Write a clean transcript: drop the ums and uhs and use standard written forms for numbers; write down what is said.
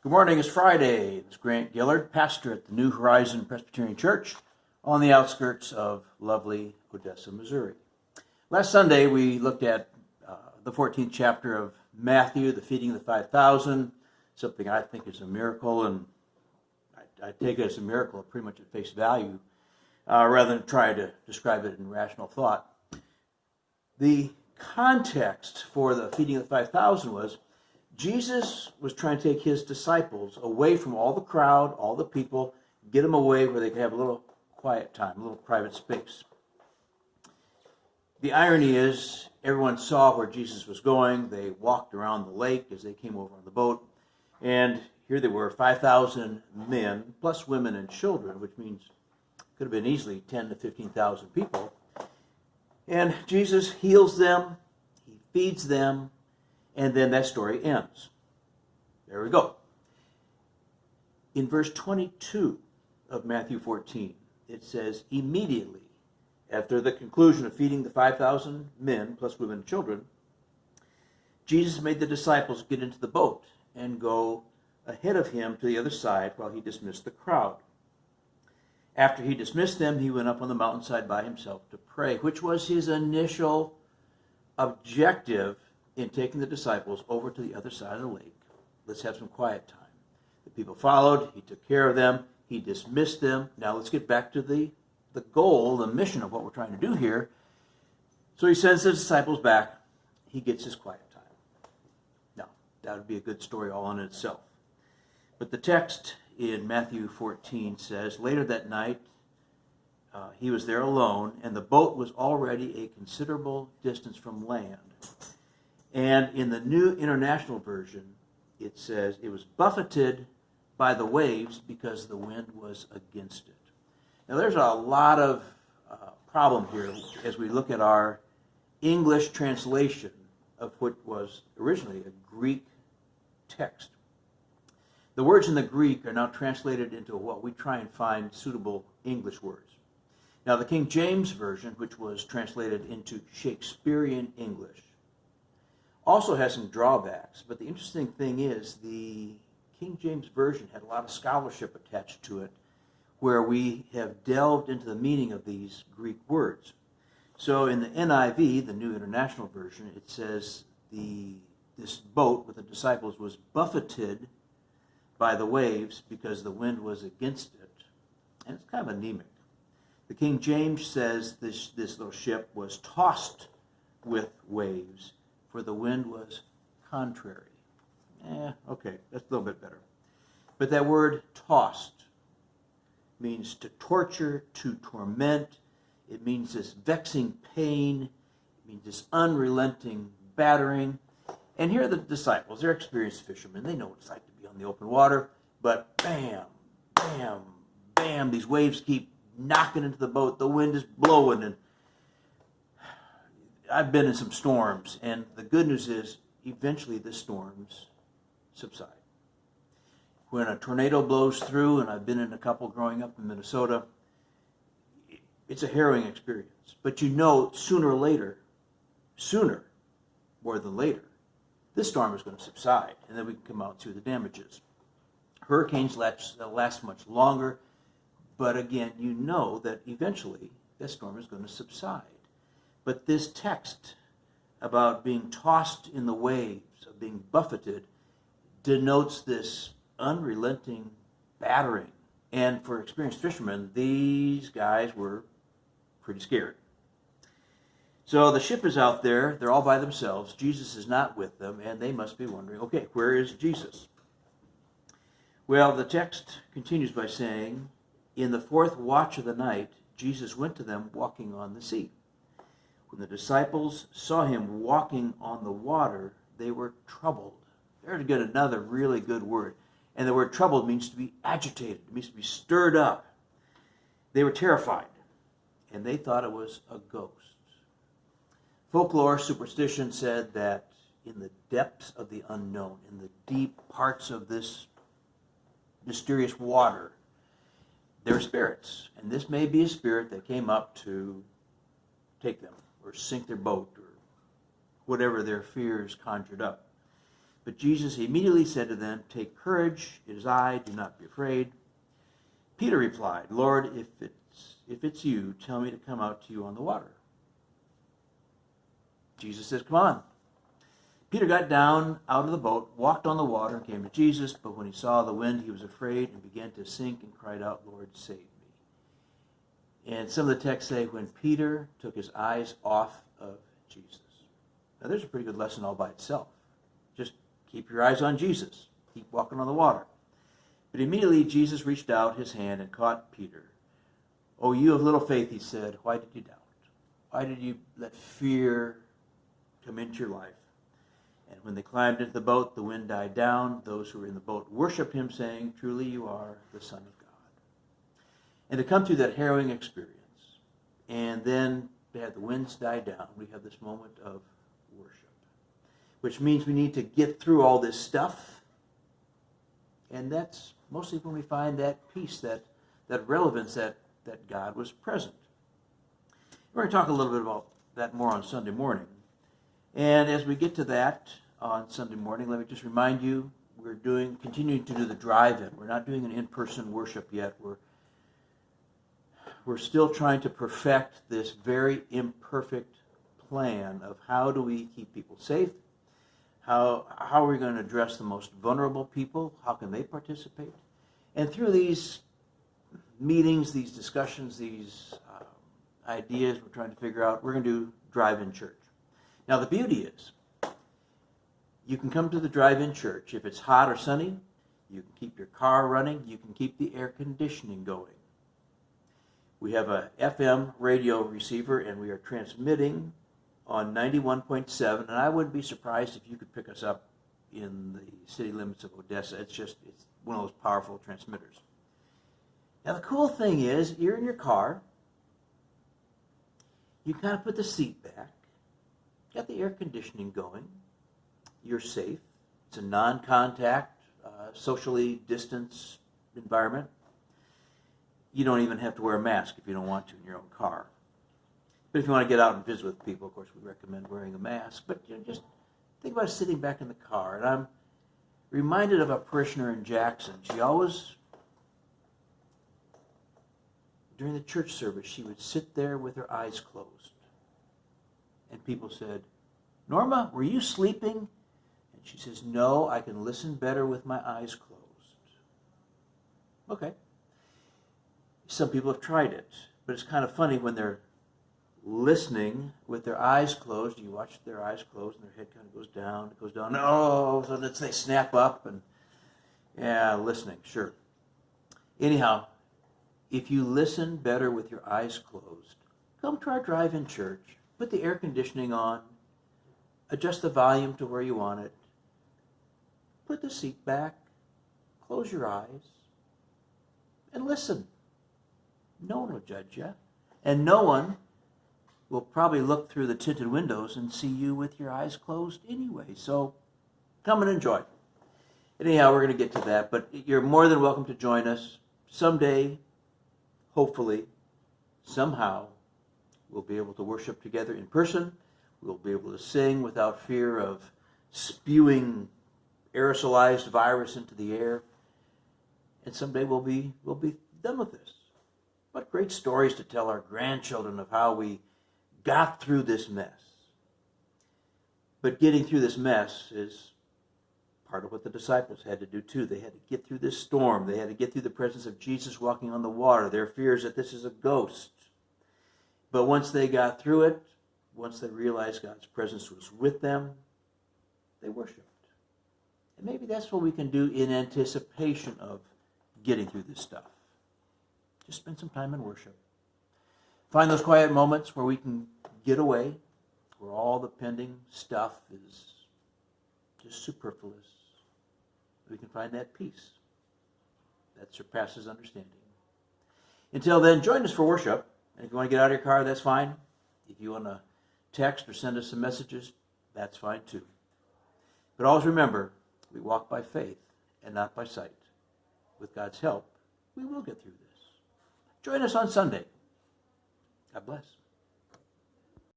Good morning, it's Friday. It's Grant Gillard, pastor at the New Horizon Presbyterian Church on the outskirts of lovely Odessa, Missouri. Last Sunday we looked at the 14th chapter of Matthew, the feeding of the 5,000, something I think is a miracle, and I take it as a miracle pretty much at face value, rather than try to describe it in rational thought. The context for the feeding of the 5,000 was Jesus was trying to take his disciples away from all the crowd, all the people, get them away where they could have a little quiet time, a little private space. The irony is, everyone saw where Jesus was going. They walked around the lake as they came over on the boat, and here they were, 5,000 men, plus women and children, which means could have been easily 10 to 15,000 people. And Jesus heals them, he feeds them, and then that story ends. There we go. In verse 22 of Matthew 14, it says, immediately after the conclusion of feeding the 5,000 men, plus women and children, Jesus made the disciples get into the boat and go ahead of him to the other side while he dismissed the crowd. After he dismissed them, he went up on the mountainside by himself to pray, which was his initial objective in taking the disciples over to the other side of the lake. Let's have some quiet time. The people followed. He took care of them. He dismissed them. Now let's get back to the goal, the mission of what we're trying to do here. So he sends the disciples back. He gets his quiet time. Now, that would be a good story all in itself. But the text in Matthew 14 says, later that night, he was there alone, and the boat was already a considerable distance from land. And in the New International Version, it says it was buffeted by the waves because the wind was against it. Now there's a lot of problem here as we look at our English translation of what was originally a Greek text. The words in the Greek are now translated into what we try and find suitable English words. Now the King James Version, which was translated into Shakespearean English, also has some drawbacks, but the interesting thing is the King James Version had a lot of scholarship attached to it where we have delved into the meaning of these Greek words. So in the NIV, the New International Version, it says this boat with the disciples was buffeted by the waves because the wind was against it. And it's kind of anemic. The King James says this little ship was tossed with waves, for the wind was contrary. Okay, that's a little bit better. But that word tossed means to torture, to torment. It means this vexing pain. It means this unrelenting battering. And here are the disciples. They're experienced fishermen. They know what it's like to be on the open water. But bam, bam, bam, these waves keep knocking into the boat. The wind is blowing, and I've been in some storms, and the good news is eventually the storms subside. When a tornado blows through, and I've been in a couple growing up in Minnesota, it's a harrowing experience. But you know sooner or later, sooner more than later, this storm is going to subside, and then we can come out through the damages. Hurricanes last much longer, but again, you know that eventually that storm is going to subside. But this text about being tossed in the waves, of being buffeted, denotes this unrelenting battering. And for experienced fishermen, these guys were pretty scared. So the ship is out there. They're all by themselves. Jesus is not with them, and they must be wondering, okay, where is Jesus? Well, the text continues by saying, in the fourth watch of the night, Jesus went to them walking on the sea. When the disciples saw him walking on the water, they were troubled. There's again another really good word. And the word troubled means to be agitated. It means to be stirred up. They were terrified, and they thought it was a ghost. Folklore, superstition said that in the depths of the unknown, in the deep parts of this mysterious water, there are spirits. And this may be a spirit that came up to take them or sink their boat or whatever their fears conjured up. But Jesus immediately said to them, "Take courage, it is I, do not be afraid." Peter replied, "Lord, if it's you, tell me to come out to you on the water." Jesus says, "Come on." Peter got down out of the boat, walked on the water, and came to Jesus, but when he saw the wind, he was afraid and began to sink and cried out, "Lord, save me." And some of the texts say, when Peter took his eyes off of Jesus. Now, there's a pretty good lesson all by itself. Just keep your eyes on Jesus. Keep walking on the water. But immediately Jesus reached out his hand and caught Peter. "Oh, you of little faith," he said, "why did you doubt? Why did you let fear come into your life?" And when they climbed into the boat, the wind died down. Those who were in the boat worshiped him, saying, "Truly you are the Son of God." And to come through that harrowing experience, and then to have the winds die down, we have this moment of worship, which means we need to get through all this stuff. And that's mostly when we find that peace, that relevance, that God was present. We're going to talk a little bit about that more on Sunday morning. And as we get to that on Sunday morning, let me just remind you, we're continuing to do the drive-in. We're not doing an in-person worship yet. We're still trying to perfect this very imperfect plan of how do we keep people safe, how are we going to address the most vulnerable people, how can they participate. And through these meetings, these discussions, these ideas we're trying to figure out, we're going to do drive-in church. Now the beauty is, you can come to the drive-in church. If it's hot or sunny, you can keep your car running, you can keep the air conditioning going. We have a FM radio receiver, and we are transmitting on 91.7, and I wouldn't be surprised if you could pick us up in the city limits of Odessa. It's one of those powerful transmitters. Now the cool thing is, you're in your car, you kind of put the seat back, got the air conditioning going, you're safe, it's a non-contact, socially distanced environment. You don't even have to wear a mask if you don't want to in your own car. But if you want to get out and visit with people, of course, we recommend wearing a mask. But just think about sitting back in the car. And I'm reminded of a parishioner in Jackson. She always, during the church service, she would sit there with her eyes closed. And people said, "Norma, were you sleeping?" And she says, "No, I can listen better with my eyes closed." Okay. Some people have tried it, but it's kind of funny when they're listening with their eyes closed. You watch their eyes closed, and their head kind of goes down. It goes down. Oh, so they snap up and listening. Sure. Anyhow, if you listen better with your eyes closed, come to our drive-in church. Put the air conditioning on. Adjust the volume to where you want it. Put the seat back. Close your eyes, and listen. No one will judge you. And no one will probably look through the tinted windows and see you with your eyes closed anyway. So come and enjoy. Anyhow, we're going to get to that. But you're more than welcome to join us. Someday, hopefully, somehow, we'll be able to worship together in person. We'll be able to sing without fear of spewing aerosolized virus into the air. And someday we'll be done with this. What great stories to tell our grandchildren of how we got through this mess. But getting through this mess is part of what the disciples had to do too. They had to get through this storm. They had to get through the presence of Jesus walking on the water. Their fears that this is a ghost. But once they got through it, once they realized God's presence was with them, they worshiped. And maybe that's what we can do in anticipation of getting through this stuff. Just spend some time in worship. Find those quiet moments where we can get away, where all the pending stuff is just superfluous. We can find that peace that surpasses understanding. Until then, join us for worship. And if you want to get out of your car, that's fine. If you want to text or send us some messages, that's fine too. But always remember, we walk by faith and not by sight. With God's help, we will get through this. Join us on Sunday. God bless.